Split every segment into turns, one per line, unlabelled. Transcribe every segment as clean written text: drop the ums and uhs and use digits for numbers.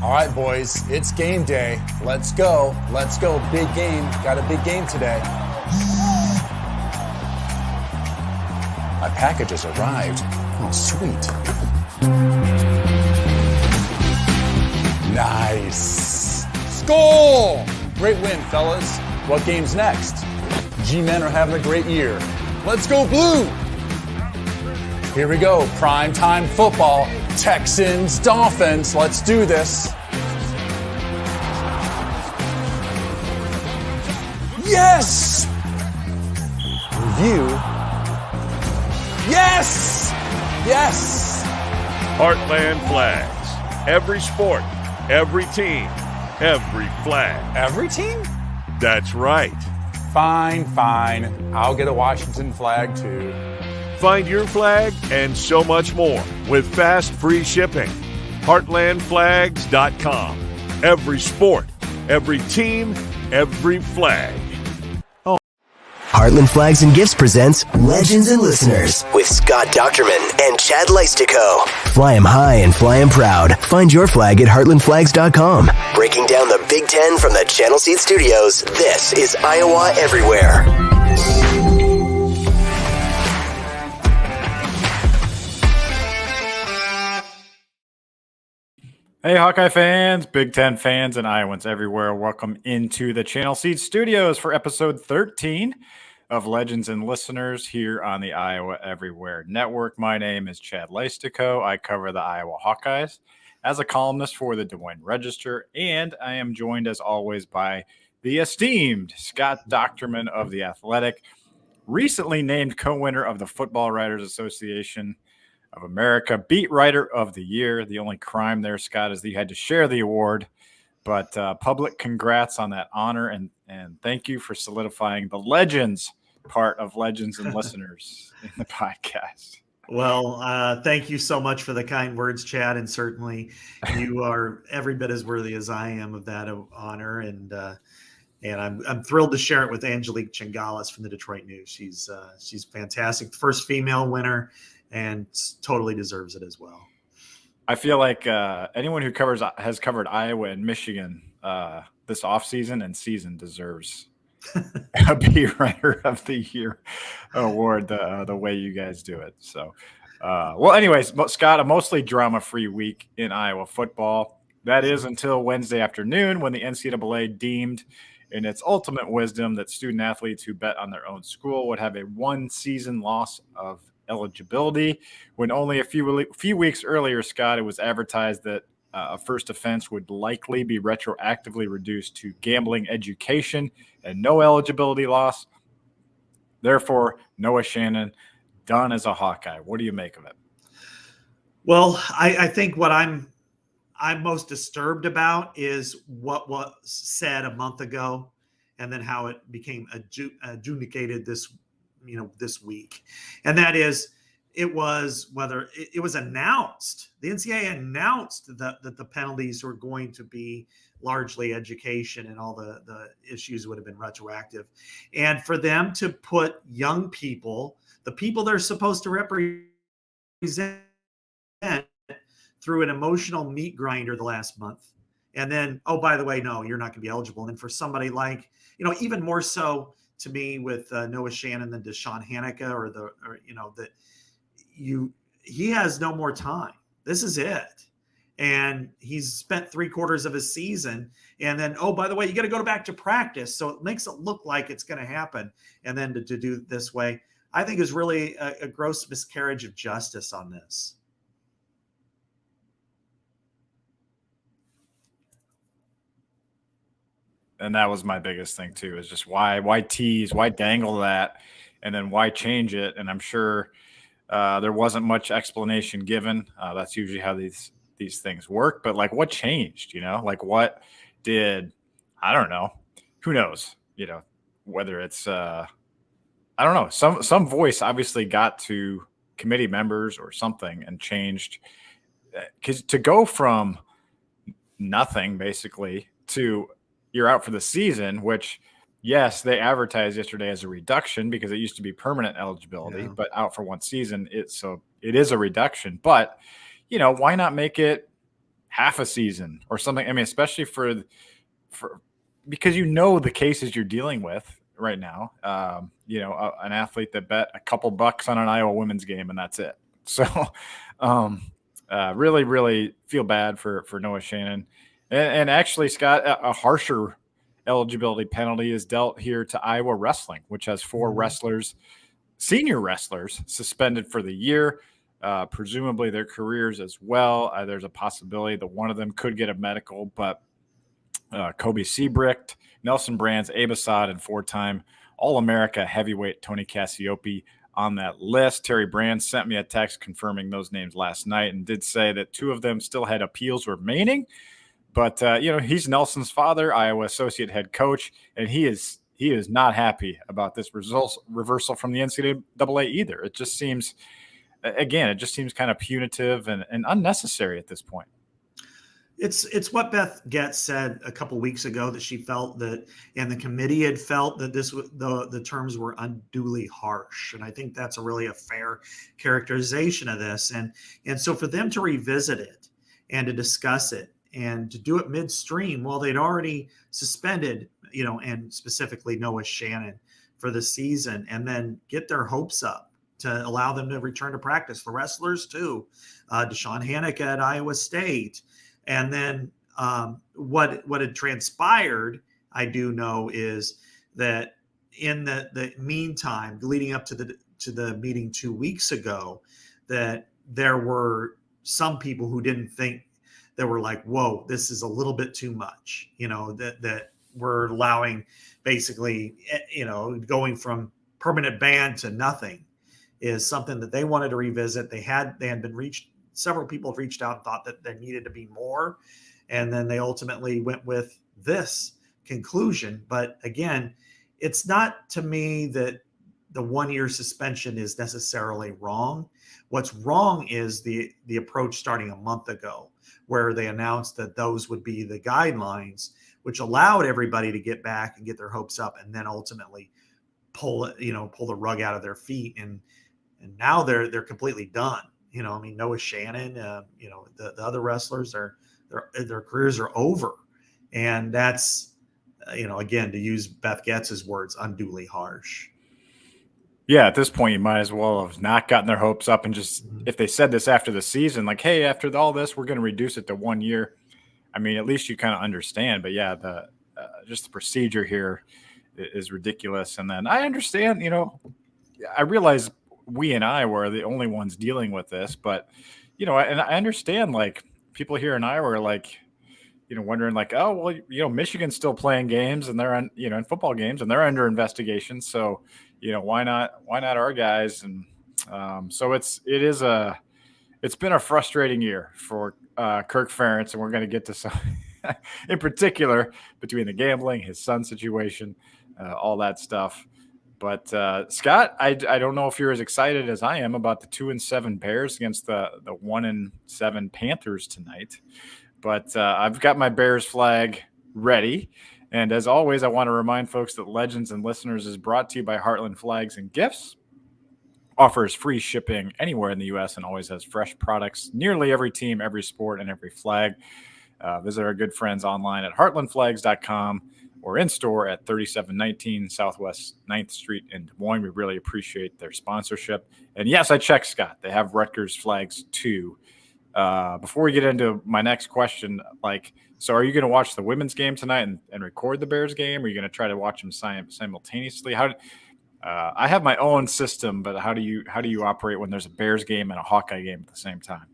All right, boys, it's game day. Let's go. Let's go. Big game. Got a big game today. My package has arrived. Oh, sweet. Nice. Score! Great win, fellas. What game's next? G-men are having a great year. Let's go blue! Here we go. Primetime football. Texans, Dolphins. Let's do this. Yes! Review. Yes! Yes!
Heartland Flags. Every sport, every team, every flag.
Every team?
That's right.
Fine. I'll get a Washington flag too.
Find your flag and so much more with fast, free shipping. Heartlandflags.com. Every sport, every team, every flag.
Heartland Flags and Gifts presents Legends and Listeners with Scott Dochterman and Chad Leistikow. Fly 'em high and fly 'em proud. Find your flag at heartlandflags.com. Breaking down the Big Ten from the Channel Seed Studios, this is Iowa Everywhere.
Hey, Hawkeye fans, Big Ten fans, and Iowans everywhere. Welcome into the Channel Seed Studios for episode 13 of Legends and Listeners here on the Iowa Everywhere Network. My name is Chad Leistikow. I cover the Iowa Hawkeyes as a columnist for the Des Moines Register, and I am joined as always by the esteemed Scott Dochterman of The Athletic, recently named co-winner of the Football Writers Association of America Beat Writer of the Year. The only crime there, Scott, is that you had to share the award, but public congrats on that honor, and thank you for solidifying the legends part of Legends and Listeners in the podcast.
Well, thank you so much for the kind words, Chad, and certainly you are every bit as worthy as I am of that honor, and I'm thrilled to share it with Angelique Chingalis from the Detroit News. She's fantastic, the first female winner, and totally deserves it as well.
I feel like anyone who has covered Iowa and Michigan this offseason and season deserves a Beat Writer of the Year award the way you guys do it. So, well, anyways, Scott, a mostly drama-free week in Iowa football. That is until Wednesday afternoon when the NCAA deemed in its ultimate wisdom that student-athletes who bet on their own school would have a one-season loss of eligibility, when only a few weeks earlier, Scott, it was advertised that a first offense would likely be retroactively reduced to gambling education and no eligibility loss. Therefore, Noah Shannon done as a Hawkeye. What do you make of it?
Well, I think what I'm most disturbed about is what was said a month ago, and then how it became adjudicated this week. And that is, it was announced, the NCAA announced that the penalties were going to be largely education and all the issues would have been retroactive. And for them to put young people, the people they're supposed to represent, through an emotional meat grinder the last month. And then, oh, by the way, no, you're not going to be eligible. And then for somebody like, even more so to me with Noah Shannon than Deshaun Hanukkah he has no more time. This is it. And he's spent 3/4 of his season. And then, oh, by the way, you got to go back to practice. So it makes it look like it's going to happen. And then to do it this way, I think is really a gross miscarriage of justice on this.
And that was my biggest thing too, is just why tease, why dangle that, and then why change it? And I'm sure there wasn't much explanation given. That's usually how these things work. But like, what changed? Like, what did? I don't know. Who knows? Whether it's I don't know. Some voice obviously got to committee members or something and changed. Because to go from nothing basically to you're out for the season, which, yes, they advertised yesterday as a reduction because it used to be permanent eligibility, but out for one season. So it is a reduction. But, why not make it half a season or something. I mean, especially for because the cases you're dealing with right now. An athlete that bet a couple bucks on an Iowa women's game and that's it. So, really, really feel bad for Noah Shannon. And actually, Scott, a harsher eligibility penalty is dealt here to Iowa wrestling, which has 4 wrestlers, senior wrestlers, suspended for the year, presumably their careers as well. There's a possibility that one of them could get a medical, but Kobe Seabricht, Nelson Brands, Abe Assad, and 4-time All-America heavyweight Tony Cassiope on that list. Terry Brands sent me a text confirming those names last night and did say that 2 of them still had appeals remaining. But, he's Nelson's father, Iowa associate head coach, and he is not happy about this reversal from the NCAA either. It just seems, kind of punitive and unnecessary at this point.
It's what Beth Getz said a couple weeks ago, that she felt that, and the committee had felt that the terms were unduly harsh. And I think that's a fair characterization of this. And so for them to revisit it and to discuss it and to do it midstream while they'd already suspended, and specifically Noah Shannon for the season, and then get their hopes up to allow them to return to practice. The wrestlers too, Deshaun Hannick at Iowa State. And then what had transpired, I do know, is that in the meantime, leading up to the meeting 2 weeks ago, that there were some people who didn't think, that were like, whoa, this is a little bit too much, that we're allowing basically, going from permanent ban to nothing is something that they wanted to revisit. They had been reached. Several people have reached out and thought that there needed to be more. And then they ultimately went with this conclusion. But again, it's not to me that the 1-year suspension is necessarily wrong. What's wrong is the approach starting a month ago, where they announced that those would be the guidelines, which allowed everybody to get back and get their hopes up, and then ultimately pull the rug out of their feet. And now they're completely done. Noah Shannon, the other wrestlers, their careers are over. And that's, again, to use Beth Getz's words, unduly harsh.
Yeah, at this point, you might as well have not gotten their hopes up and just, if they said this after the season, like, hey, after all this, we're going to reduce it to 1 year. I mean, at least you kind of understand. But yeah, just the procedure here is ridiculous. And then I understand, I realize we and I were the only ones dealing with this, but, and I understand, like, people here in Iowa are like, wondering like, oh, well, Michigan's still playing games and they're on, in football games and they're under investigation. So, why not our guys? And so it's been a frustrating year for Kirk Ferentz, and we're going to get to some in particular between the gambling, his son situation, all that stuff. But Scott, I don't know if you're as excited as I am about the 2-7 Bears against the 1-7 Panthers tonight. But I've got my Bears flag ready. And as always, I want to remind folks that Legends and Listeners is brought to you by Heartland Flags and Gifts. Offers free shipping anywhere in the U.S. and always has fresh products. Nearly every team, every sport, and every flag. Visit our good friends online at heartlandflags.com or in store at 3719 Southwest 9th Street in Des Moines. We really appreciate their sponsorship. And yes, I checked, Scott. They have Rutgers flags too. Before we get into my next question, so are you going to watch the women's game tonight and record the Bears game? Or are you going to try to watch them simultaneously? I have my own system, but how do you operate when there's a Bears game and a Hawkeye game at the same time?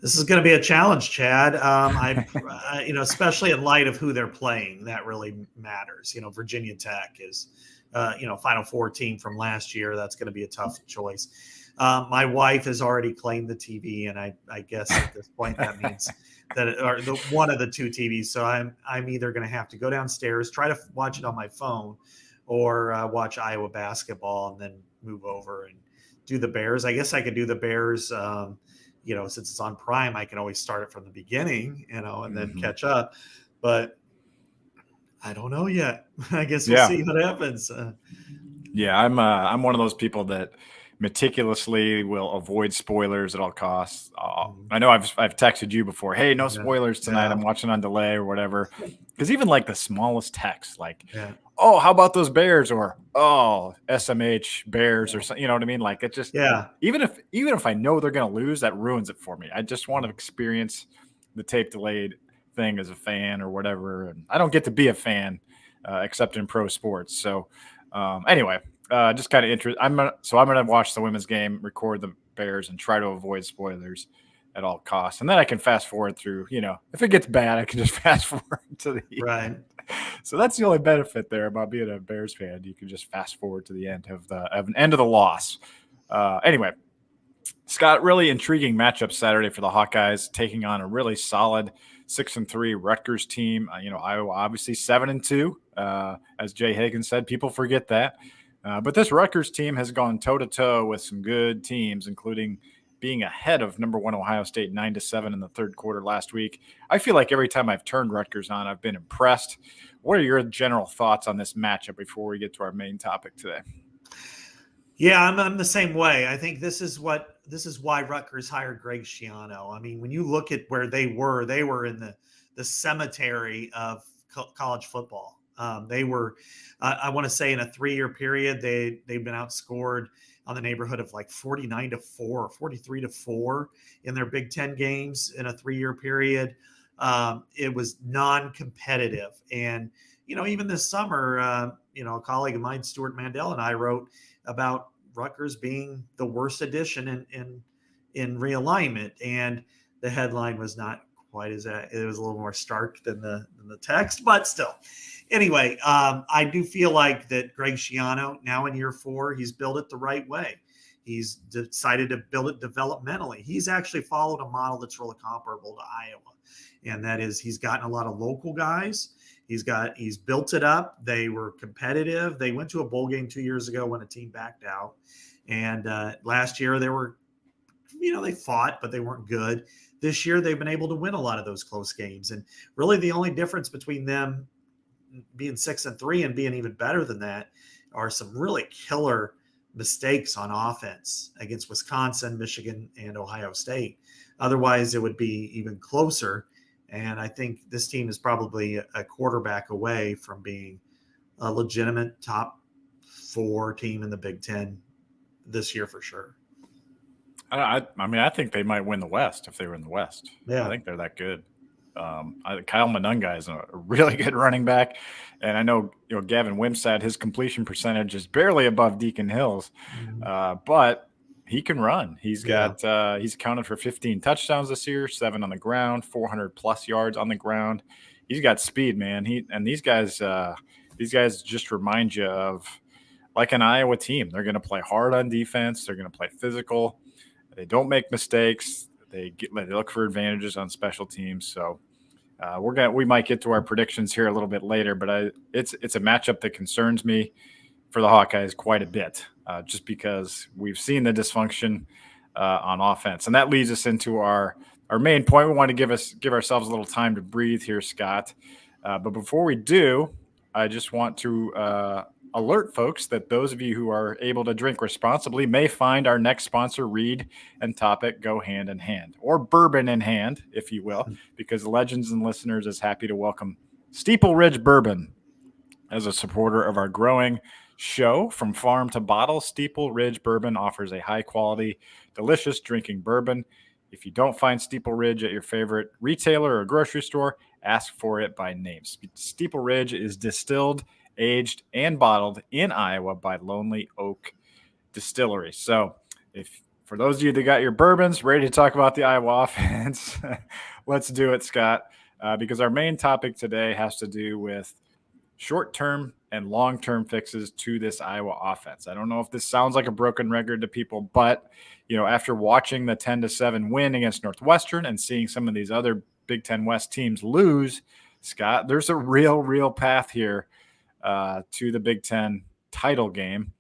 This is going to be a challenge, Chad. Especially in light of who they're playing, that really matters. Virginia Tech is, Final Four team from last year. That's going to be a tough choice. My wife has already claimed the TV, and I guess at this point that means that one of the two TVs. So I'm either going to have to go downstairs, try to watch it on my phone, or watch Iowa basketball and then move over and do the Bears. I guess I could do the Bears. Since it's on Prime, I can always start it from the beginning, and then catch up. But I don't know yet. I guess we'll see what happens.
I'm one of those people that meticulously will avoid spoilers at all costs. I know I've texted you before, hey, no spoilers tonight. I'm watching on delay or whatever. Because even like the smallest text, like, oh, how about those Bears, or oh, SMH Bears, or something, you know what I mean? Like, it just even if I know they're going to lose, that ruins it for me. I just want to experience the tape delayed thing as a fan or whatever. And I don't get to be a fan except in pro sports. So anyway, just kind of interesting. I'm gonna watch the women's game, record the Bears, and try to avoid spoilers at all costs. And then I can fast forward through. If it gets bad, I can just fast forward to the end. So that's the only benefit there about being a Bears fan. You can just fast forward to the end of the loss. Anyway, Scott, really intriguing matchup Saturday for the Hawkeyes, taking on a really solid 6-3 Rutgers team. Iowa obviously 7-2. As Jay Higgins said, people forget that. But this Rutgers team has gone toe-to-toe with some good teams, including being ahead of number 1 Ohio State 9-7 in the third quarter last week. I feel like every time I've turned Rutgers on, I've been impressed. What are your general thoughts on this matchup before we get to our main topic today?
Yeah, I'm the same way. I think this is why Rutgers hired Greg Schiano. I mean, when you look at where they were in the cemetery of college football. They were, I want to say, in a 3-year period, they've been outscored on the neighborhood of like 49-4, 43-4 in their Big Ten games in a 3-year period. It was non-competitive, and even this summer, a colleague of mine, Stuart Mandel, and I wrote about Rutgers being the worst addition in realignment, and the headline was not quite as it was a little more stark than the text, but still. Anyway, I do feel like that Greg Schiano, now in year 4, he's built it the right way. He's decided to build it developmentally. He's actually followed a model that's really comparable to Iowa, and that is he's gotten a lot of local guys. He's built it up. They were competitive. They went to a bowl game 2 years ago when a team backed out, and last year they were, they fought, but they weren't good. This year they've been able to win a lot of those close games, and really the only difference between them being 6-3 and being even better than that are some really killer mistakes on offense against Wisconsin, Michigan, and Ohio State. Otherwise, it would be even closer. And I think this team is probably a quarterback away from being a legitimate top 4 team in the Big Ten this year for sure.
I mean, I think they might win the West if they were in the West. Yeah. I think they're that good. Kyle Monunga is a really good running back, and I know Gavin Wimsatt, his completion percentage is barely above Deacon Hill's, but he can run. He's accounted for 15 touchdowns this year, 7 on the ground, 400 plus yards on the ground. He's got speed, man. These guys just remind you of like an Iowa team. They're going to play hard on defense. They're going to play physical. They don't make mistakes. They look for advantages on special teams. So we might get to our predictions here a little bit later, but it's a matchup that concerns me for the Hawkeyes quite a bit, just because we've seen the dysfunction on offense, and that leads us into our main point. We want to give ourselves a little time to breathe here, Scott. But before we do, I just want to alert folks that those of you who are able to drink responsibly may find our next sponsor, Reed, and Topic go hand in hand, or bourbon in hand, if you will, because Legends and listeners is happy to welcome Steeple Ridge Bourbon as a supporter of our growing show. From farm to bottle, Steeple Ridge Bourbon offers a high-quality, delicious drinking bourbon. If you don't find Steeple Ridge at your favorite retailer or grocery store, ask for it by name. Steeple Ridge is distilled, aged, and bottled in Iowa by Lonely Oak Distillery. So for those of you that got your bourbons ready to talk about the Iowa offense, let's do it, Scott, because our main topic today has to do with short-term and long-term fixes to this Iowa offense. I don't know if this sounds like a broken record to people, but after watching the 10-7 win against Northwestern and seeing some of these other Big Ten West teams lose, Scott, there's a real path here to the Big Ten title game.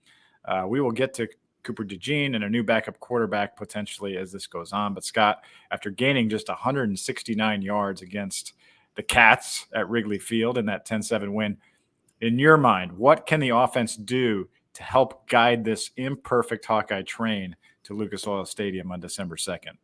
We will get to Cooper DeJean and a new backup quarterback potentially as this goes on. But Scott, after gaining just 169 yards against the Cats at Wrigley Field in that 10-7 win, in your mind, what can the offense do to help guide this imperfect Hawkeye train to Lucas Oil Stadium on December 2nd?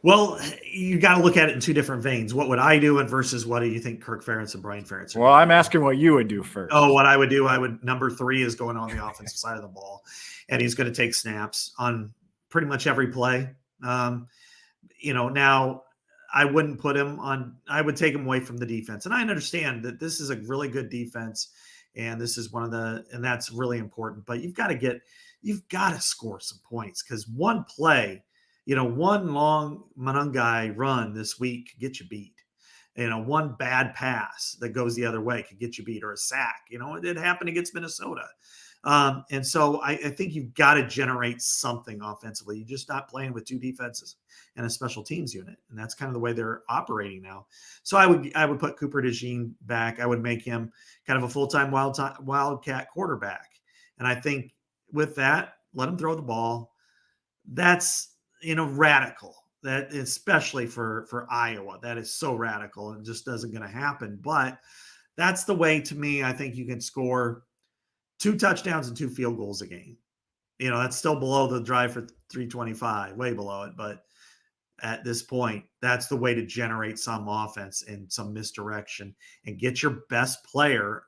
Well, you got to look at it in two different veins. What would I do versus what do you think Kirk Ferentz and Brian Ferentz are
Well,
doing?
I'm asking what you would do first.
Oh, what I would do, number 3 is going on the offensive side of the ball, and he's going to take snaps on pretty much every play. Now I wouldn't put him on, I would take him away from the defense. And I understand that this is a really good defense, and this is and that's really important, but you've got to score some points, because one play, one long Monungai run this week could get you beat. One bad pass that goes the other way could get you beat, or a sack. It did happen against Minnesota. And so I think you've got to generate something offensively. You're just not playing with 2 defenses and a special teams unit. And that's kind of the way they're operating now. So I would put Cooper DeJean back. I would make him kind of a full-time Wildcat quarterback. And I think with that, let him throw the ball. That's, radical. That, especially for Iowa, that is so radical and just doesn't going to happen. But that's the way, to me, I think you can score 2 touchdowns and 2 field goals a game. That's still below the drive for 325, way below it. But at this point, that's the way to generate some offense and some misdirection and get your best player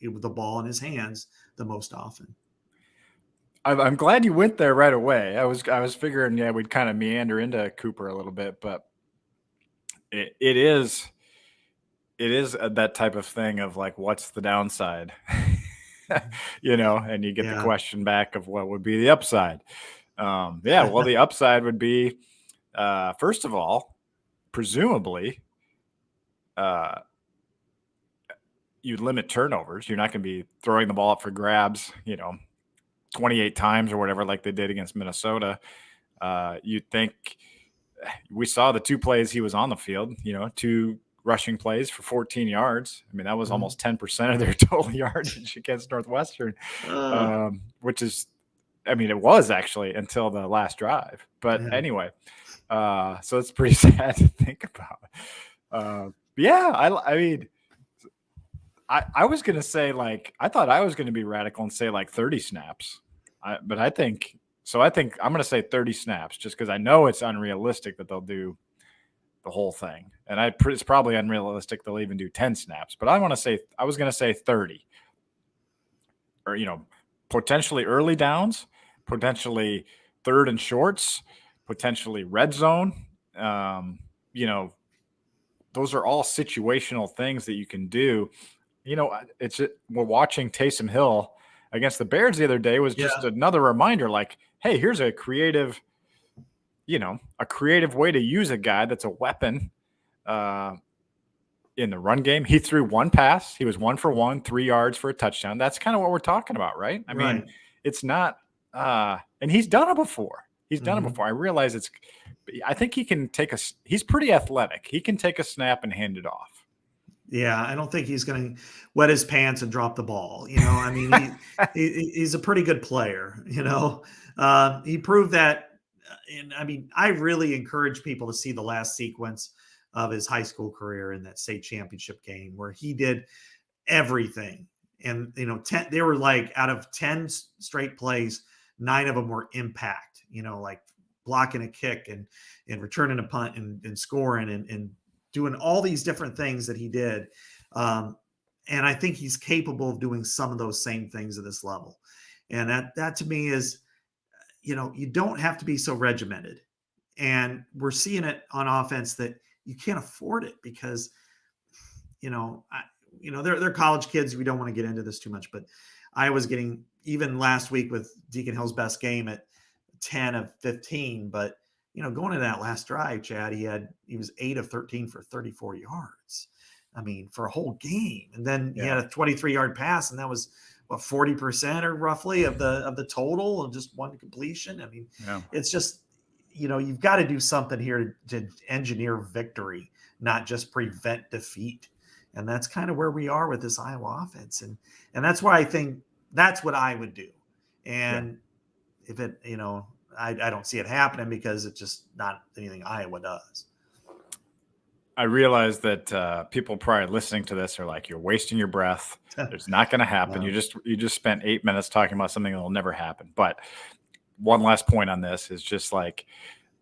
with the ball in his hands the most often.
I'm glad you went there right away. I was figuring, we'd kind of meander into Cooper a little bit, but it is that type of thing of like, what's the downside? And you get the question back of what would be the upside. Well, the upside would be, first of all, presumably, you'd limit turnovers. You're not going to be throwing the ball up for grabs, 28 times or whatever, like they did against Minnesota. You'd think, we saw the 2 plays he was on the field, 2 rushing plays for 14 yards. I mean, that was almost 10% of their total yardage against Northwestern, which is, it was actually until the last drive. But anyway, so it's pretty sad to think about. I was going to say, I thought I was going to be radical and say 30 snaps. But I think I'm going to say 30 snaps, just because I know it's unrealistic that they'll do the whole thing. And it's probably unrealistic they'll even do 10 snaps. But I was going to say 30. Or, potentially early downs, potentially 3rd and shorts, potentially red zone. Those are all situational things that you can do. We're watching Taysom Hill against the Bears the other day was just another reminder, hey, here's a creative way to use a guy that's a weapon in the run game. He threw 1 pass. He was 1 for 1, 3 yards for a touchdown. That's kind of what we're talking about, right? I mean, it's not and he's done it before. I realize I think he can he's pretty athletic. He can take a snap and hand it off.
Yeah, I don't think he's going to wet his pants and drop the ball. He's a pretty good player. He proved that. And I really encourage people to see the last sequence of his high school career in that state championship game where he did everything. And, 10, they were out of 10 straight plays, 9 of them were impact, blocking a kick and returning a punt and scoring and doing all these different things that he did. And I think he's capable of doing some of those same things at this level. And that to me is, you don't have to be so regimented. And we're seeing it on offense that you can't afford it because, they're college kids. We don't want to get into this too much, but I was getting, even last week with Deacon Hill's best game at 10 of 15, but going into that last drive, Chad, he was 8 of 13 for 34 yards. For a whole game. And then he had a 23-yard pass, and that was 40% or roughly of the total of just 1 completion. It's just, you've got to do something here to engineer victory, not just prevent defeat. And that's kind of where we are with this Iowa offense. And that's why I think that's what I would do. And if it, I don't see it happening because it's just not anything Iowa does.
I realize that people probably listening to this are like, you're wasting your breath. It's not going to happen.
No.
You just spent 8 minutes talking about something that will never happen. But one last point on this is just like,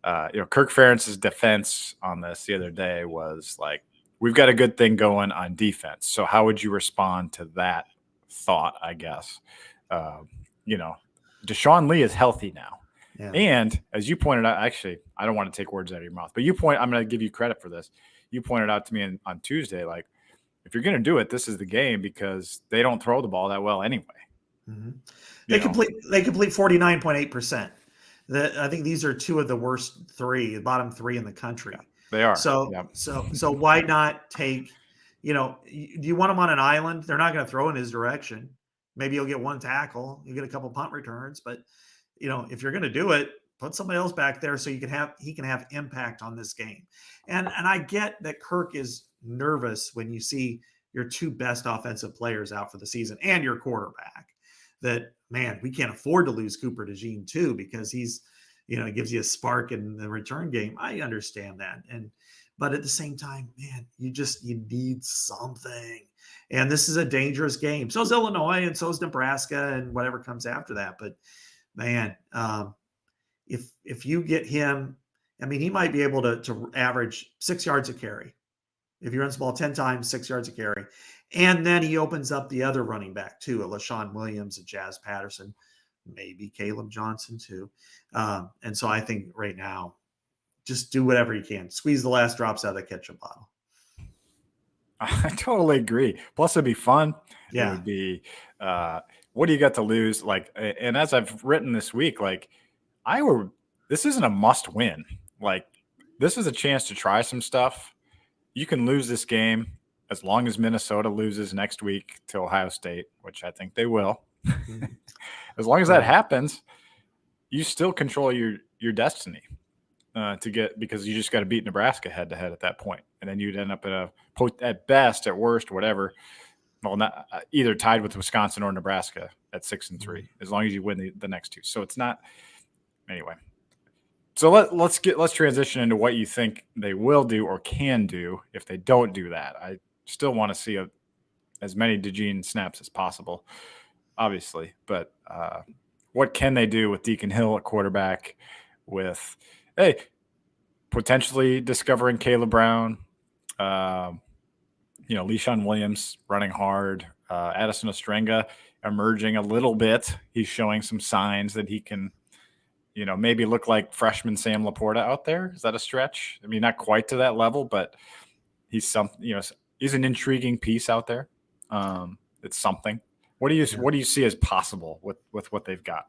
Kirk Ferentz's defense on this the other day was like, we've got a good thing going on defense. So how would you respond to that thought, I guess? Deshaun Lee is healthy now.
Yeah.
And as you pointed out, actually, I don't want to take words out of your mouth, but I'm going to give you credit for this. You pointed out to me on Tuesday, like, if you're going to do it, this is the game because they don't throw the ball that well anyway.
Mm-hmm. They complete 49.8%. I think these are two of the worst three, the bottom three in the country.
Yeah, they are.
So why not take, do you want him on an island? They're not going to throw in his direction. Maybe you'll get one tackle, you get a couple punt returns, but if you're going to do it, put somebody else back there so he can have impact on this game. And I get that Kirk is nervous when you see your two best offensive players out for the season and your quarterback. That, man, we can't afford to lose Cooper DeJean too, because he's, it gives you a spark in the return game. I understand that. But at the same time, man, you need something. And this is a dangerous game. So is Illinois and so is Nebraska and whatever comes after that. But man, if you get him, he might be able to average 6 yards a carry. If he runs the ball 10 times, 6 yards a carry. And then he opens up the other running back too, a LaShawn Williams, a Jazz Patterson, maybe Caleb Johnson too. And so I think right now, just do whatever you can. Squeeze the last drops out of the ketchup bottle.
I totally agree. Plus, it'd be fun.
Yeah.
It would be, what do you got to lose? Like, and as I've written this week, like, this isn't a must win. Like, this is a chance to try some stuff. You can lose this game as long as Minnesota loses next week to Ohio State, which I think they will. As long as that happens, you still control your destiny because you just got to beat Nebraska head to head at that point. And then you'd end up at best, at worst, whatever. Well, not either tied with Wisconsin or Nebraska at 6-3, as long as you win the next two. So it's not anyway. So let's transition into what you think they will do or can do if they don't do that. I still want to see as many DeJean snaps as possible, obviously. But what can they do with Deacon Hill at quarterback, with potentially discovering Caleb Brown, LeShawn Williams running hard, Addison Ostrenga emerging a little bit. He's showing some signs that he can, maybe look like freshman Sam Laporta out there. Is that a stretch? Not quite to that level, but he's he's an intriguing piece out there. It's something. What do you see as possible with what they've got?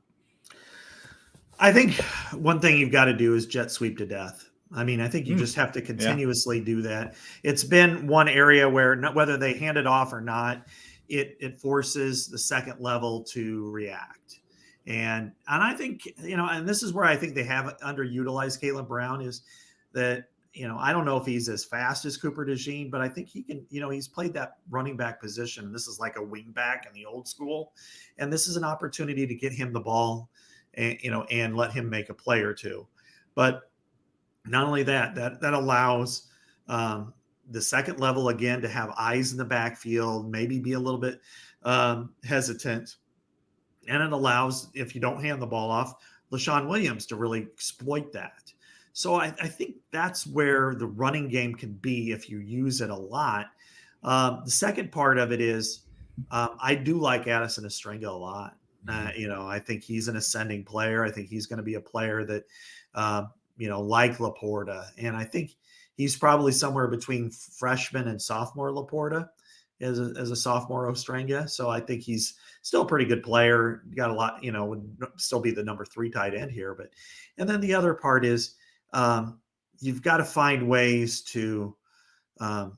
I think one thing you've got to do is jet sweep to death. I think you just have to continuously do that. It's been one area where whether they hand it off or not, it forces the second level to react. And I think, and this is where I think they have underutilized Caleb Brown is that, I don't know if he's as fast as Cooper DeJean, but I think he can, he's played that running back position. This is like a wing back in the old school. And this is an opportunity to get him the ball and let him make a play or two. But not only that allows the second level again to have eyes in the backfield, maybe be a little bit hesitant. And it allows, if you don't hand the ball off, LaShawn Williams to really exploit that. So I think that's where the running game can be if you use it a lot. The second part of it is I do like Addison Ostrenga a lot. I think he's an ascending player. I think he's going to be a player that, like Laporta. And I think he's probably somewhere between freshman and sophomore Laporta as a sophomore Ostrenga. So I think he's still a pretty good player. Got a lot, would still be the number 3 tight end here. And then the other part is you've got to find ways to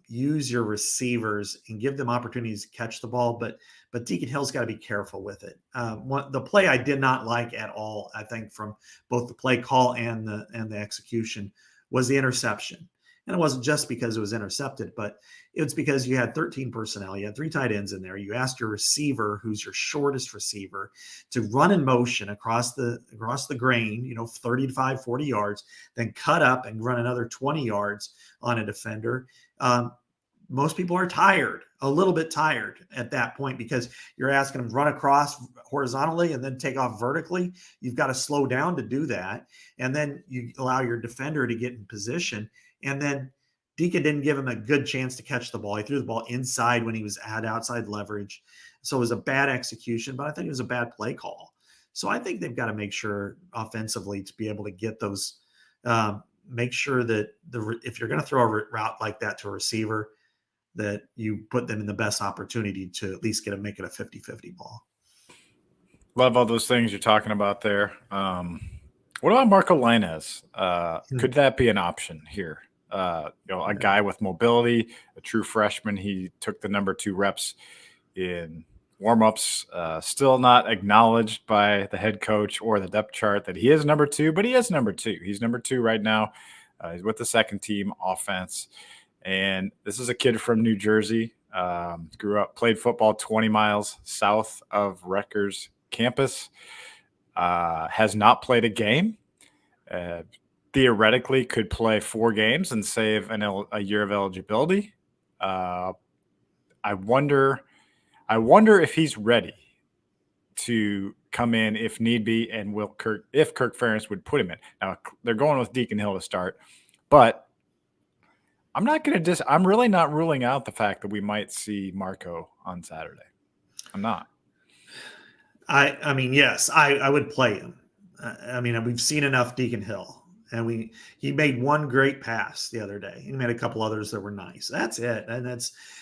use your receivers and give them opportunities to catch the ball. But Deacon Hill's got to be careful with it. The play I did not like at all, I think, from both the play call and the execution was the interception. And it wasn't just because it was intercepted, but it's because you had 13 personnel. You had 3 tight ends in there. You asked your receiver, who's your shortest receiver, to run in motion across the grain, 35, 40 yards, then cut up and run another 20 yards on a defender. Most people are a little bit tired at that point, because you're asking them to run across horizontally and then take off vertically. You've got to slow down to do that. And then you allow your defender to get in position. And then Deacon didn't give him a good chance to catch the ball. He threw the ball inside when he had outside leverage. So it was a bad execution, but I think it was a bad play call. So I think they've got to make sure offensively to be able to get those, make sure that if you're going to throw a route like that to a receiver, that you put them in the best opportunity to at least make it a 50-50 ball.
Love all those things you're talking about there. What about Marco Lainez? Could that be an option here? A guy with mobility, a true freshman. He took the number 2 reps in warmups. Still not acknowledged by the head coach or the depth chart that he is number 2, but he is number 2. He's number 2 right now. He's with the second team offense. And this is a kid from New Jersey, grew up, played football 20 miles south of Rutgers campus, has not played a game, theoretically could play 4 games and save a year of eligibility. I wonder if he's ready to come in if need be, and if Kirk Ferentz would put him in. Now, they're going with Deacon Hill to start, but I'm really not ruling out the fact that we might see Marco on Saturday. I'm not.
I mean, yes, I would play him. I mean, we've seen enough Deacon Hill, and he made one great pass the other day. He made a couple others that were nice. That's it. And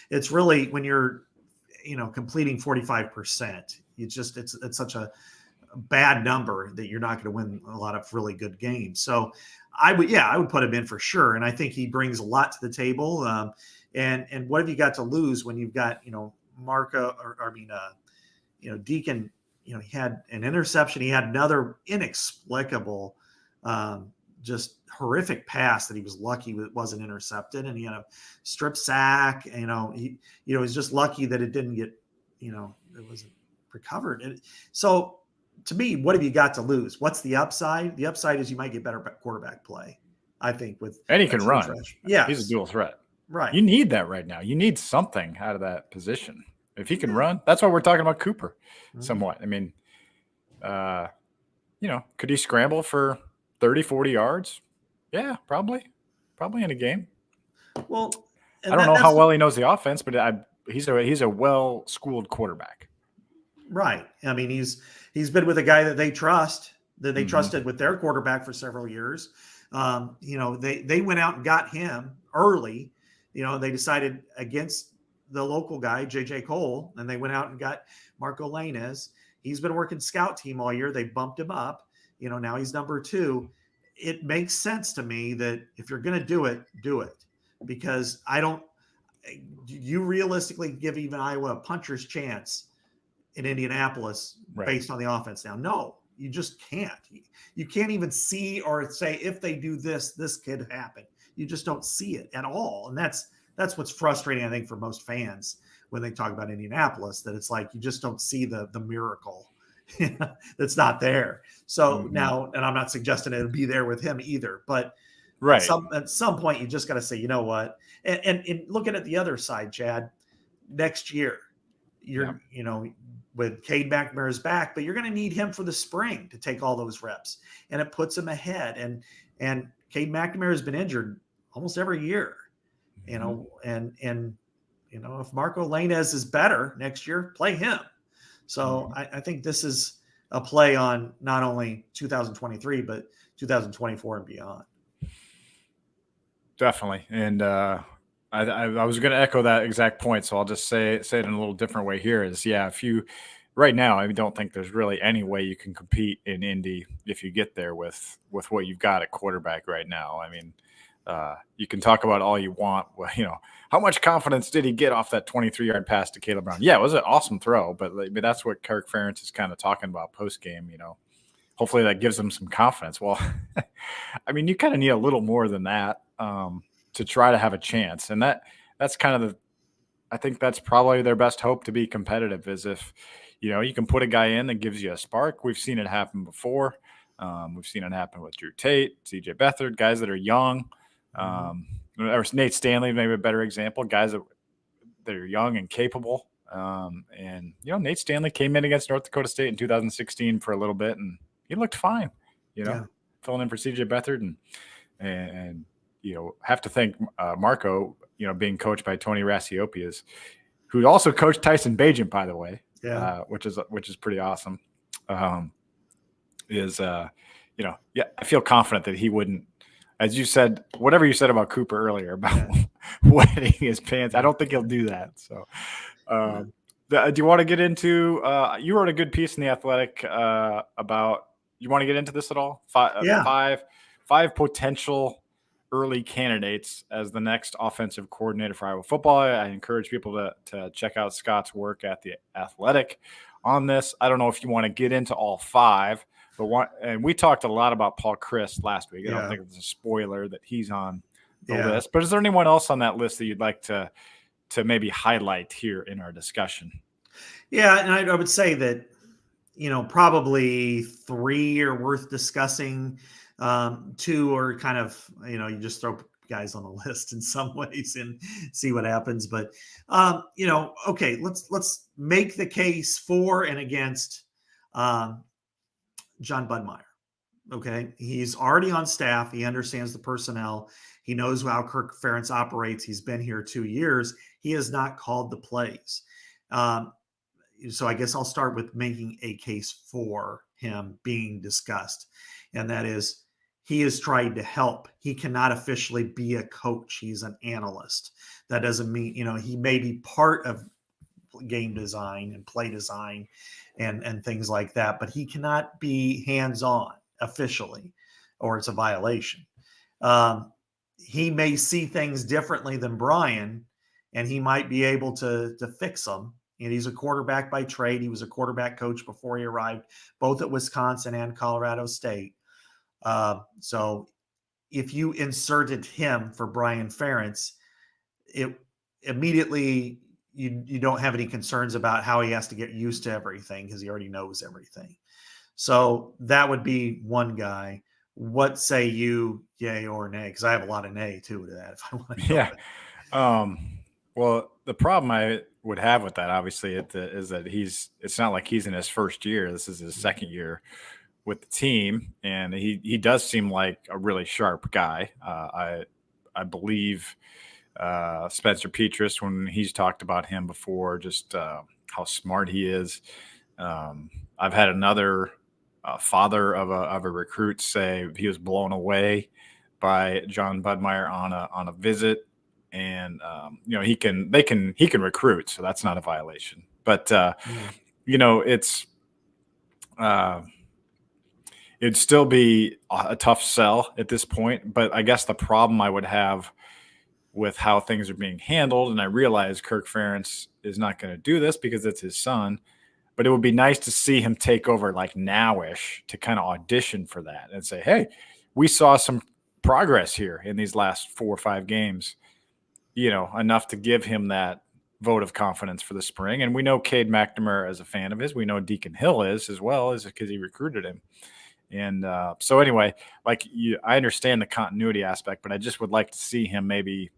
it's really, when you're, completing 45%, it's such a bad number that you're not going to win a lot of really good games. So I would put him in for sure. And I think he brings a lot to the table. And what have you got to lose when you've got, Marco, Deacon, he had an interception. He had another inexplicable, just horrific pass that he was lucky it wasn't intercepted. And he had a strip sack. He was just lucky that it didn't get, it wasn't recovered. And so, to me, what have you got to lose? What's the upside? The upside is you might get better quarterback play, I think. And
he can run.
Yeah,
he's a dual threat.
Right.
You need that right now. You need something out of that position. If he can run, that's why we're talking about Cooper somewhat. I mean, could he scramble for 30, 40 yards? Yeah, probably in a game.
Well,
I don't know how well he knows the offense, but he's a well-schooled quarterback.
Right. I mean, he's been with a guy that they trust, that they trusted with their quarterback for several years. They went out and got him early. They decided against the local guy, J.J. Cole, and they went out and got Marco Lainez. He's been working scout team all year. They bumped him up. Now he's number 2. It makes sense to me that if you're going to do it, because you realistically give even Iowa a puncher's chance in Indianapolis based on the offense now. No, you just can't. You can't even see or say, if they do this could happen. You just don't see it at all. And that's what's frustrating, I think, for most fans when they talk about Indianapolis, that it's like you just don't see the miracle that's not there. So now, and I'm not suggesting it'll be there with him either, but at some point you just got to say, you know what? And looking at the other side, Chad, next year, with Cade McNamara's back, but you're going to need him for the spring to take all those reps, and it puts him ahead. And Cade McNamara has been injured almost every year, and if Marco Lainez is better next year, play him. So I think this is a play on not only 2023, but 2024 and beyond.
Definitely. And I was going to echo that exact point, so I'll just say it in a little different way here. Right now, I don't think there's really any way you can compete in Indy if you get there with what you've got at quarterback right now. I mean, you can talk about all you want. Well, how much confidence did he get off that 23-yard pass to Caleb Brown? Yeah, it was an awesome throw, but that's what Kirk Ferentz is kind of talking about post-game, Hopefully that gives him some confidence. Well, I mean, you kind of need a little more than that. to try to have a chance. And that's kind of I think that's probably their best hope to be competitive, is if, you can put a guy in that gives you a spark. We've seen it happen before. We've seen it happen with Drew Tate, CJ Beathard, guys that are young. Or Nate Stanley, maybe a better example, guys that are young and capable. And Nate Stanley came in against North Dakota State in 2016 for a little bit, and he looked fine, filling in for CJ Beathard. And have to thank Marco, being coached by Tony Rasiopias, who also coached Tyson Bagent, by the way, which is pretty awesome. I feel confident that he wouldn't, as you said, whatever you said about Cooper earlier about wetting his pants, I don't think he'll do that. So, do you want to get into? You wrote a good piece in The Athletic about. You want to get into this at all? Five potential early candidates as the next offensive coordinator for Iowa football. I encourage people to check out Scott's work at The Athletic on this. I don't know if you want to get into all five, and we talked a lot about Paul Chryst last week. I don't think it's a spoiler that he's on the list, but is there anyone else on that list that you'd like to maybe highlight here in our discussion?
Yeah, and I would say that, probably three are worth discussing. Two are kind of, you just throw guys on the list in some ways and see what happens. But, okay, let's make the case for and against John Budmeyer. Okay. He's already on staff. He understands the personnel. He knows how Kirk Ferentz operates. He's been here 2 years. He has not called the plays. So I guess I'll start with making a case for him being discussed. And that is, he has tried to help. He cannot officially be a coach. He's an analyst. That doesn't mean, he may be part of game design and play design and things like that, but he cannot be hands-on officially, or it's a violation. He may see things differently than Brian, and he might be able to fix them. And he's a quarterback by trade. He was a quarterback coach before he arrived, both at Wisconsin and Colorado State. So if you inserted him for Brian Ferentz, it immediately you don't have any concerns about how he has to get used to everything, because he already knows everything. So that would be one guy. What say you, yay or nay? Because I have a lot of nay too to that, if I want to.
Yeah. Well, the problem I would have with that, obviously, is that it's not like he's in his first year. This is his second year with the team, and he does seem like a really sharp guy. I believe Spencer Petras, when he's talked about him before, just how smart he is. I've had another father of a recruit say he was blown away by John Budmeyer on a visit. And he can recruit, so that's not a violation. But it'd still be a tough sell at this point. But I guess the problem I would have with how things are being handled, and I realize Kirk Ferentz is not going to do this because it's his son, but it would be nice to see him take over like now-ish to kind of audition for that and say, hey, we saw some progress here in these last 4 or 5 games. Enough to give him that vote of confidence for the spring. And we know Cade McNamara is a fan of his. We know Deacon Hill is as well, as because he recruited him. And so anyway, I understand the continuity aspect, but I just would like to see him maybe,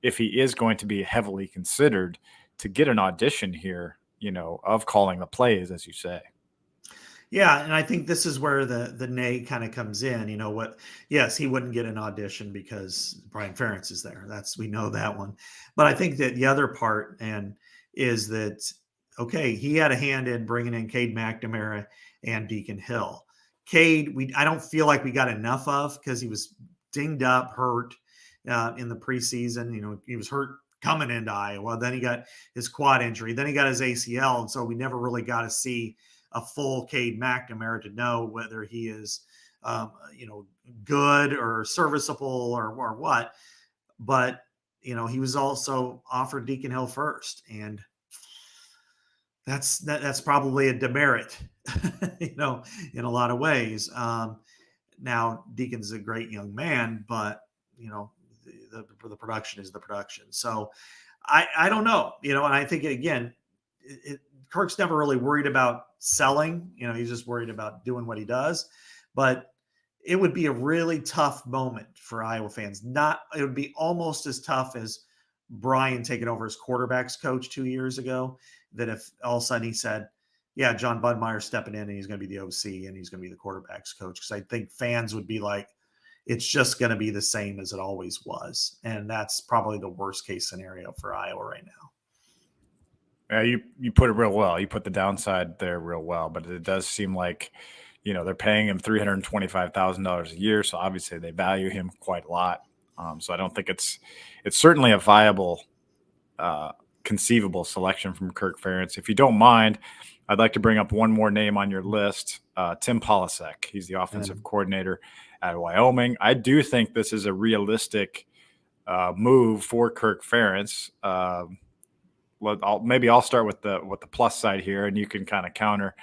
if he is going to be heavily considered, to get an audition here, of calling the plays, as you say.
Yeah, and I think this is where the nay kind of comes in. Yes, he wouldn't get an audition because Brian Ferentz is there. We know that one. But I think that the other part is that, okay, he had a hand in bringing in Cade McNamara and Deacon Hill. Cade, I don't feel like we got enough of, because he was dinged up, hurt in the preseason. He was hurt coming into Iowa. Then he got his quad injury. Then he got his ACL. And so we never really got to see a full Cade McNamara to know whether he is, good or serviceable or what. But, he was also offered Deacon Hill first. And that's probably a demerit, in a lot of ways. Now Deacon's a great young man, but, the production is the production. So I don't know, and I think again, Kirk's never really worried about selling. He's just worried about doing what he does. But it would be a really tough moment for Iowa fans. It would be almost as tough as Brian taking over as quarterbacks coach 2 years ago, that if all of a sudden he said, yeah, John Budmeier's stepping in and he's going to be the OC and he's going to be the quarterbacks coach. Because I think fans would be like, it's just going to be the same as it always was. And that's probably the worst case scenario for Iowa right now.
Yeah, you put it real well. You put the downside there real well, but it does seem like, they're paying him $325,000 a year. So obviously they value him quite a lot. So I don't think it's certainly a viable, conceivable selection from Kirk Ferentz. If you don't mind, I'd like to bring up one more name on your list, Tim Polasek. He's the offensive coordinator at Wyoming. I do think this is a realistic move for Kirk Ferentz. Maybe I'll start with the plus side here, and you can kind of counter.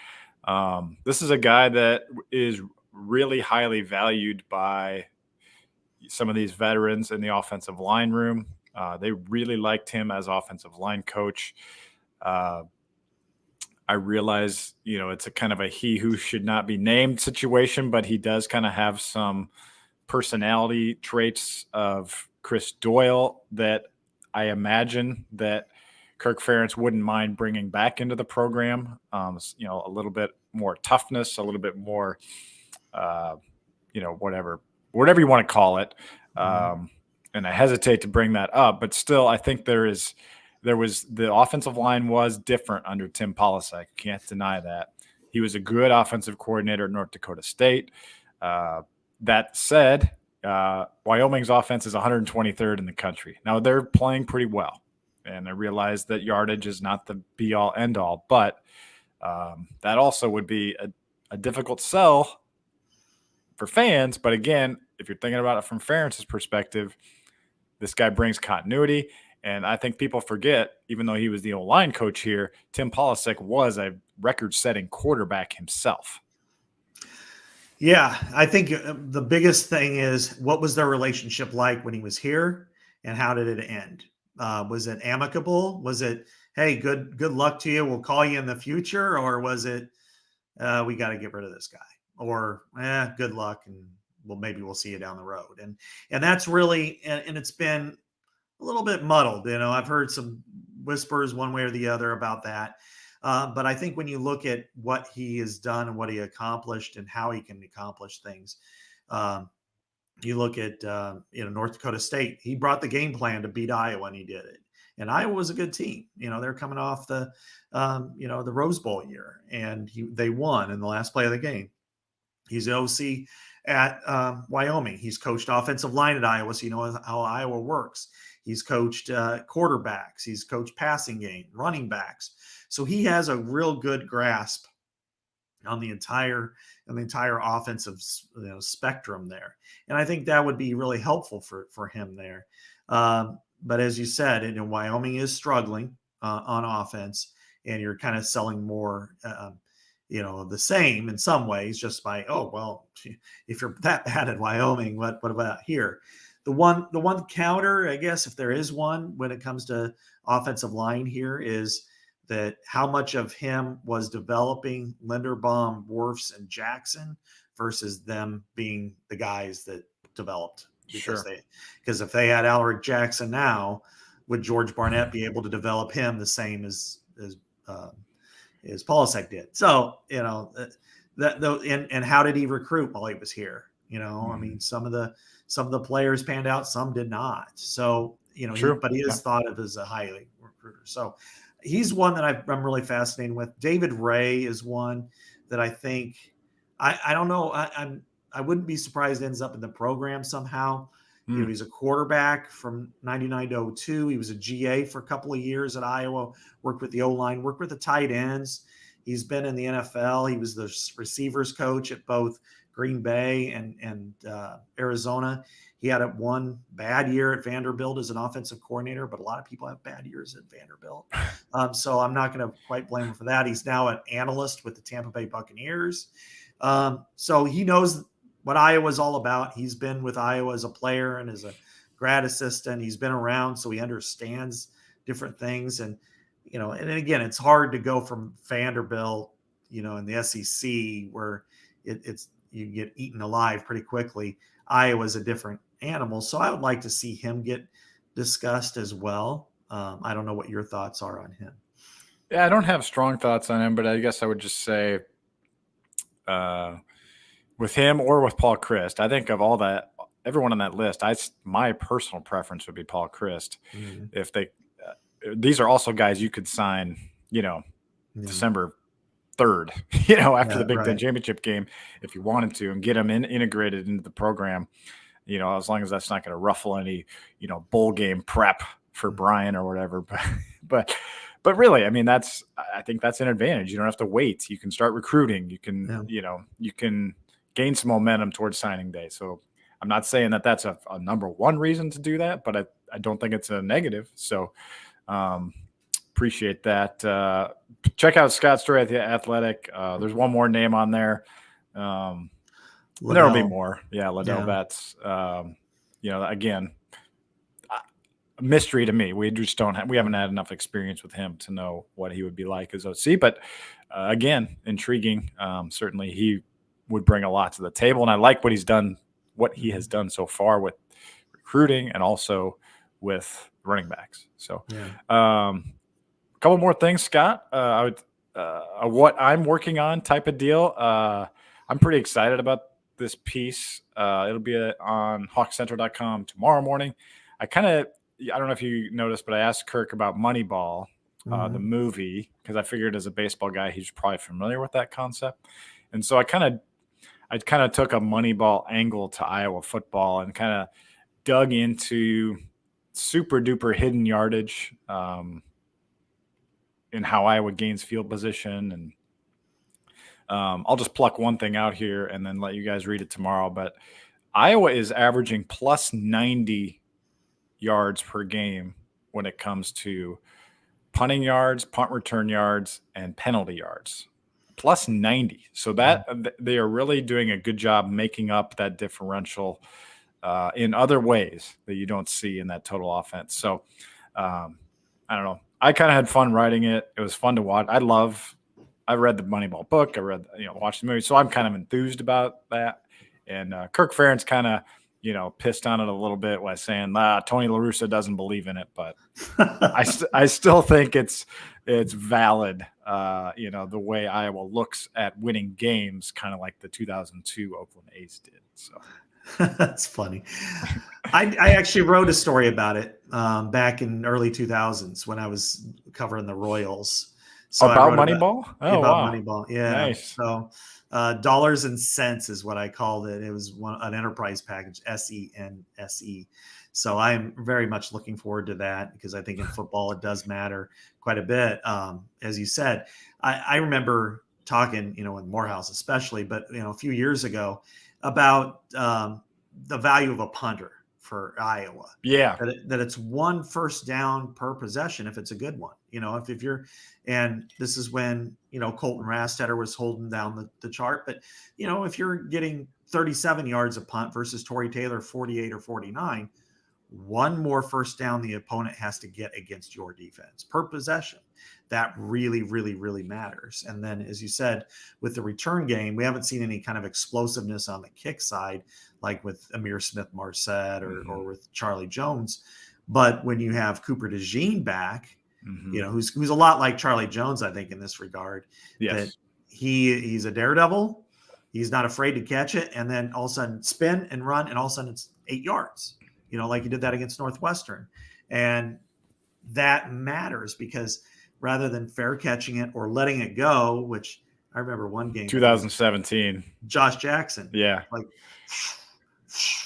This is a guy that is really highly valued by some of these veterans in the offensive line room. They really liked him as offensive line coach. I realize, it's a kind of a he who should not be named situation, but he does kind of have some personality traits of Chris Doyle that I imagine that Kirk Ferentz wouldn't mind bringing back into the program. A little bit more toughness, a little bit more, whatever you want to call it. And I hesitate to bring that up, but still, I think there was the offensive line was different under Tim Polasek. Can't deny that. He was a good offensive coordinator at North Dakota State. That said, Wyoming's offense is 123rd in the country. Now they're playing pretty well, and I realize that yardage is not the be all end all, but that also would be a difficult sell for fans. But again, if you're thinking about it from Ferentz's perspective, this guy brings continuity. And I think people forget, even though he was the O-line coach here, Tim Polasek was a record-setting quarterback himself.
Yeah, I think the biggest thing is, what was their relationship like when he was here, and how did it end? Was it amicable? Was it, hey, good luck to you, we'll call you in the future? Or was it, we got to get rid of this guy? Or, good luck, and maybe we'll see you down the road. And that's really, and it's been a little bit muddled. I've heard some whispers one way or the other about that. But I think when you look at what he has done and what he accomplished and how he can accomplish things, you look at, North Dakota State, he brought the game plan to beat Iowa, and he did it. And Iowa was a good team. They're coming off the Rose Bowl year, and they won in the last play of the game. He's the OC at Wyoming. He's coached offensive line at Iowa, so you know how Iowa works. He's coached quarterbacks. He's coached passing game, running backs. So he has a real good grasp on the entire offensive spectrum there. And I think that would be really helpful for him there. But as you said, Wyoming is struggling on offense, and you're kind of selling more the same in some ways, just by, if you're that bad at Wyoming, what about here? The one counter, I guess, if there is one, when it comes to offensive line here, is that how much of him was developing Linderbaum, Wirfs, and Jackson versus them being the guys that developed. Because if they had Alaric Jackson now, would George Barnett be able to develop him the same as Polasek did? So, and how did he recruit while he was here? I mean, some of the players panned out, some did not. So, but he is thought of as a highly recruiter. So he's one that I'm really fascinated with. David Ray is one that I think, I don't know. I wouldn't be surprised ends up in the program somehow. He's a quarterback from 99 to 02. He was a GA for a couple of years at Iowa, worked with the O-line, worked with the tight ends. He's been in the NFL. He was the receivers coach at both Green Bay and Arizona. He had one bad year at Vanderbilt as an offensive coordinator, but a lot of people have bad years at Vanderbilt. So I'm not going to quite blame him for that. He's now an analyst with the Tampa Bay Buccaneers. So he knows what Iowa's all about. He's been with Iowa as a player and as a grad assistant. He's been around, so he understands different things. And, and again, it's hard to go from Vanderbilt, in the SEC where it's you get eaten alive pretty quickly. Iowa's a different animal. So I would like to see him get discussed as well. I don't know what your thoughts are on him.
Yeah, I don't have strong thoughts on him, but I guess I would just say with him or with Paul Chryst, I think of all that, everyone on that list, my personal preference would be Paul Chryst. Mm-hmm. If these are also guys you could sign, December 3rd, after the Big Ten championship game, if you wanted to, and get them integrated into the program, as long as that's not going to ruffle any, bowl game prep for Brian or whatever. But really, I mean, I think that's an advantage. You don't have to wait. You can start recruiting. You can, you can gain some momentum towards signing day. So I'm not saying that that's a number one reason to do that, but I don't think it's a negative. So appreciate that. Check out Scott's story at The Athletic. There's one more name on there. There will be more. Yeah, Liddell Betts. Again, mystery to me. We haven't had enough experience with him to know what he would be like as OC. But again, intriguing. Certainly, he would bring a lot to the table, and I like what he has done so far with recruiting and also with running backs. So, a couple more things, Scott. What I'm working on type of deal. I'm pretty excited about this piece. It'll be on hawkcentral.com tomorrow morning. I don't know if you noticed, but I asked Kirk about Moneyball, the movie, because I figured as a baseball guy, he's probably familiar with that concept. And so I kind of took a Moneyball angle to Iowa football and kind of dug into super duper hidden yardage in how Iowa gains field position. And I'll just pluck one thing out here and then let you guys read it tomorrow. But Iowa is averaging plus 90 yards per game when it comes to punting yards, punt return yards, and penalty yards. Plus 90. So that they are really doing a good job making up that differential in other ways that you don't see in that total offense. So I don't know. I kind of had fun writing it. It was fun to watch. I read the Moneyball book. I watched the movie. So I'm kind of enthused about that. And Kirk Ferentz kind of, pissed on it a little bit by saying, Tony La Russa doesn't believe in it, but I still think it's valid. The way Iowa looks at winning games, kind of like the 2002 Oakland A's did. So
that's funny. I actually wrote a story about it back in early 2000s when I was covering the Royals.
So about Moneyball? Wow.
Moneyball. Yeah.
Nice.
So dollars and cents is what I called it. It was an enterprise package, SENSE. So I am very much looking forward to that because I think in football it does matter quite a bit. As you said, I remember talking, in Morehouse especially, but a few years ago about the value of a punter for Iowa.
Yeah.
That it's one first down per possession if it's a good one. If you're, and this is when, Colton Rastetter was holding down the chart. But, if you're getting 37 yards a punt versus Torrey Taylor 48 or 49, one more first down the opponent has to get against your defense per possession. That really, really, really matters. And then, as you said, with the return game, we haven't seen any kind of explosiveness on the kick side, like with Amir Smith-Marset or with Charlie Jones. But when you have Cooper DeJean back, who's a lot like Charlie Jones, I think, in this regard, that he's a daredevil. He's not afraid to catch it. And then all of a sudden spin and run. And all of a sudden it's 8 yards, like he did that against Northwestern. And that matters because rather than fair catching it or letting it go, which I remember one game,
2017,
Josh Jackson.
Yeah.
Like,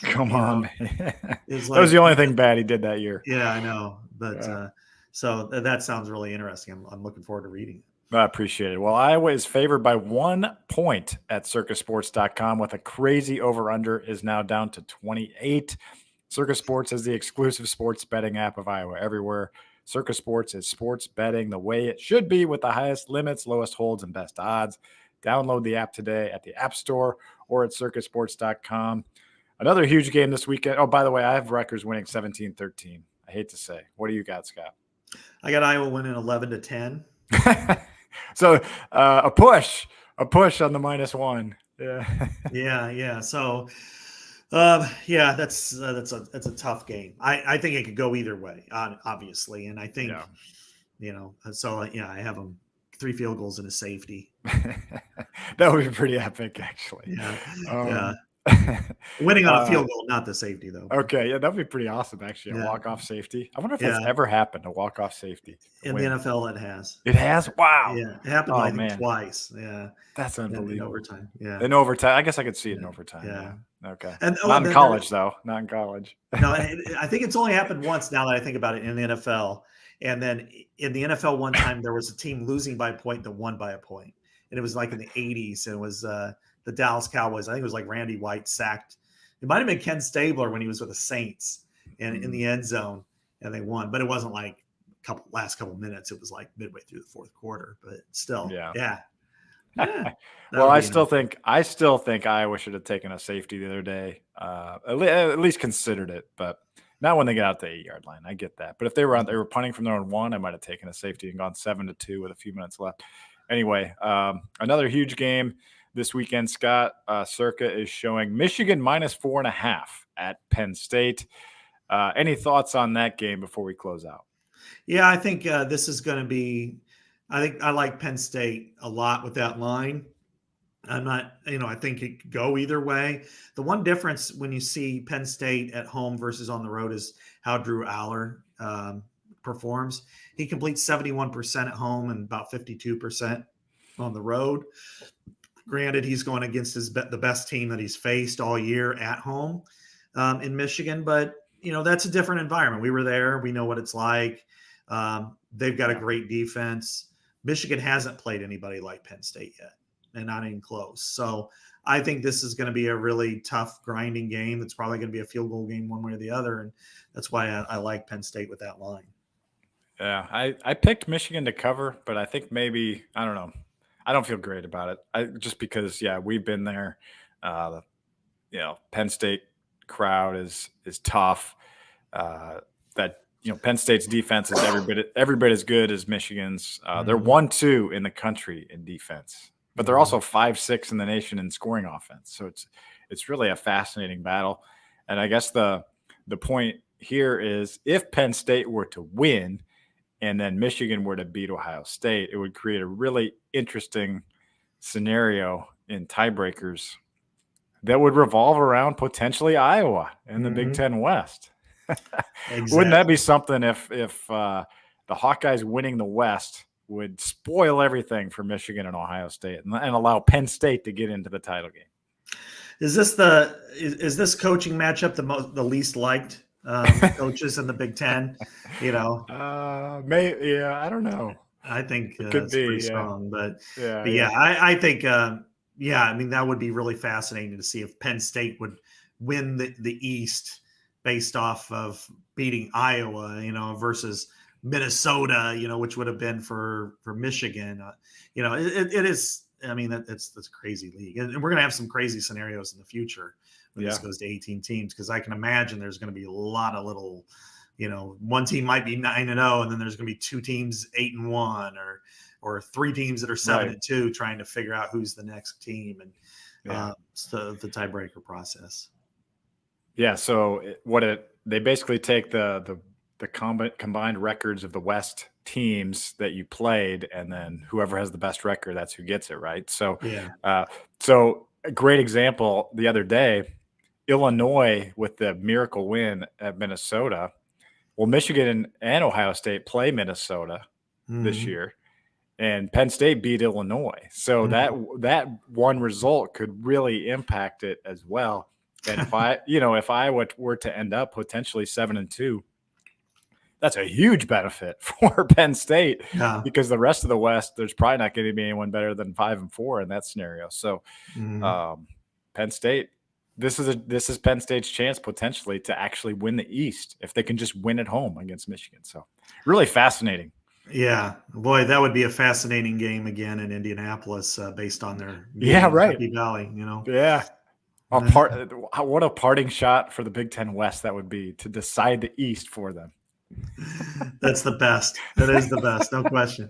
come on, man.
That
was the only thing bad he did that year.
Yeah, I know. But so that sounds really interesting. I'm looking forward to reading it.
I appreciate it. Well, Iowa is favored by 1 point at circusports.com with a crazy over-under is now down to 28. Circus Sports is the exclusive sports betting app of Iowa everywhere. Circus Sports is sports betting the way it should be with the highest limits, lowest holds, and best odds. Download the app today at the App Store or at circusports.com. Another huge game this weekend. Oh, by the way, I have Rutgers winning 17-13. I hate to say. What do you got, Scott?
I got Iowa winning 11-10.
So a push on the -1. Yeah.
Yeah. So, that's a tough game. I think it could go either way, obviously, and I think So I have them 3 field goals and a safety.
That would be pretty epic, actually.
Yeah. Winning on a field goal, not the safety, though.
Okay, yeah, that'd be pretty awesome, actually. A walk-off safety. I wonder if that's ever happened, a walk-off safety.
In the NFL, it has.
It has? Wow.
Yeah, it happened I think twice. Yeah.
That's unbelievable.
In overtime. Yeah.
In overtime. I guess I could see it in overtime. Yeah. Okay.
And,
not in college, though. Not in college.
No, I think it's only happened once now that I think about it in the NFL. And then in the NFL one time, there was a team losing by a point that won by a point. And it was like in the 80s. And it was the Dallas Cowboys. I think it was like Randy White sacked. It might have been Ken Stabler when he was with the Saints and in the end zone, and they won. But it wasn't like last couple minutes. It was like midway through the fourth quarter. But still, yeah.
Well, I still think Iowa should have taken a safety the other day. At least considered it, but not when they get out the 8-yard line. I get that. But if they were punting from their own 1, I might have taken a safety and gone 7-2 with a few minutes left. Anyway, another huge game this weekend. Scott, Circa is showing Michigan -4.5 at Penn State. Any thoughts on that game before we close out?
Yeah, I think this is going to be. I like Penn State a lot with that line. I'm not, I think it could go either way. The one difference when you see Penn State at home versus on the road is how Drew Aller performs. He completes 71% at home and about 52% on the road. Granted, he's going against the best team that he's faced all year at home in Michigan, but that's a different environment. We were there. We know what it's like. They've got a great defense. Michigan hasn't played anybody like Penn State yet, and not even close. So I think this is going to be a really tough, grinding game. It's probably going to be a field goal game one way or the other, and that's why I like Penn State with that line. Yeah,
I picked Michigan to cover, but I think maybe, I don't know. I don't feel great about it. Just because, we've been there. Penn State crowd is tough. Penn State's defense is every bit as good as Michigan's. They're 1-2 in the country in defense, but they're also 5-6 in the nation in scoring offense. So it's really a fascinating battle. And I guess the point here is if Penn State were to win and then Michigan were to beat Ohio State, it would create a really interesting scenario in tiebreakers that would revolve around potentially Iowa in the Big Ten West. Exactly. Wouldn't that be something if the Hawkeyes winning the West would spoil everything for Michigan and Ohio State and allow Penn State to get into the title game?
Is this coaching matchup the least liked coaches in the Big Ten?
Maybe, I don't know.
I think
it could be
pretty strong, but I think that would be really fascinating to see if Penn State would win the East based off of beating Iowa, versus Minnesota, which would have been for Michigan. It is. I mean, that's a crazy league, and we're going to have some crazy scenarios in the future when this goes to 18 teams, because I can imagine there's going to be a lot of little, one team might be 9-0, and then there's going to be 2 teams 8-1, or 3 teams that are 7-2, trying to figure out who's the next team, and so the tiebreaker process.
Yeah, so they basically take the combined records of the West teams that you played, and then whoever has the best record, that's who gets it, right? So, so a great example the other day, Illinois with the miracle win at Minnesota. Well, Michigan and Ohio State play Minnesota this year, and Penn State beat Illinois. So that one result could really impact it as well. And if Iowa were to end up potentially 7-2, that's a huge benefit for Penn State because the rest of the West, there's probably not going to be anyone better than 5-4 in that scenario. So Penn State, this is Penn State's chance potentially to actually win the East if they can just win at home against Michigan. So really fascinating.
Yeah, boy, that would be a fascinating game again in Indianapolis based on their
Happy
Valley,
Yeah. What a parting shot for the Big Ten West that would be to decide the East for them.
That's the best. That is the best, no question.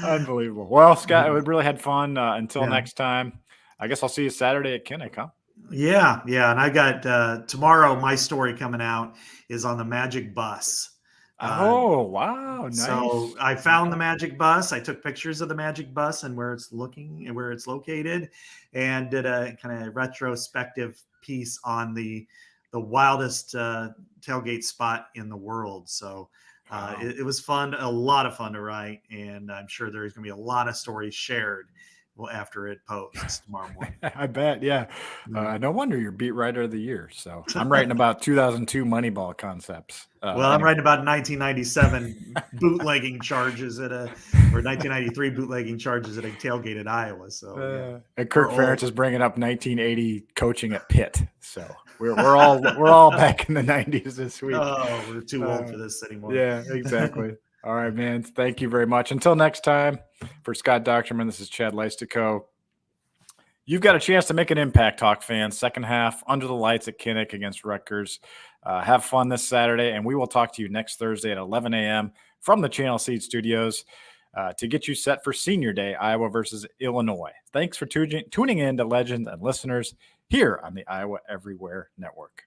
Unbelievable. Well, Scott, we really had fun. Until next time, I guess I'll see you Saturday at Kinnick, huh?
Yeah. And I got tomorrow. My story coming out is on the Magic Bus.
Oh, wow. Nice.
So I found the Magic Bus. I took pictures of the Magic Bus and where it's located, and did a kind of retrospective piece on the wildest tailgate spot in the world. So it was fun, a lot of fun to write, and I'm sure there's going to be a lot of stories shared after it posts tomorrow morning.
I bet, yeah. No wonder you're beat writer of the year. So I'm writing about 2002 Moneyball concepts.
I'm writing about 1997 bootlegging charges or 1993 bootlegging charges at a tailgate at Iowa. So
and Kirk Ferentz is bringing up 1980 coaching at Pitt. So we're all back in the 90s this week.
Oh, we're too old for this anymore.
Yeah, exactly. All right, man. Thank you very much. Until next time, for Scott Dochterman, this is Chad Leistikow. You've got a chance to make an impact, Hawk fans. Second half, under the lights at Kinnick against Rutgers. Have fun this Saturday, and we will talk to you next Thursday at 11 a.m. from the Channel Seed Studios to get you set for Senior Day, Iowa versus Illinois. Thanks for tuning in to Legends and Listeners here on the Iowa Everywhere Network.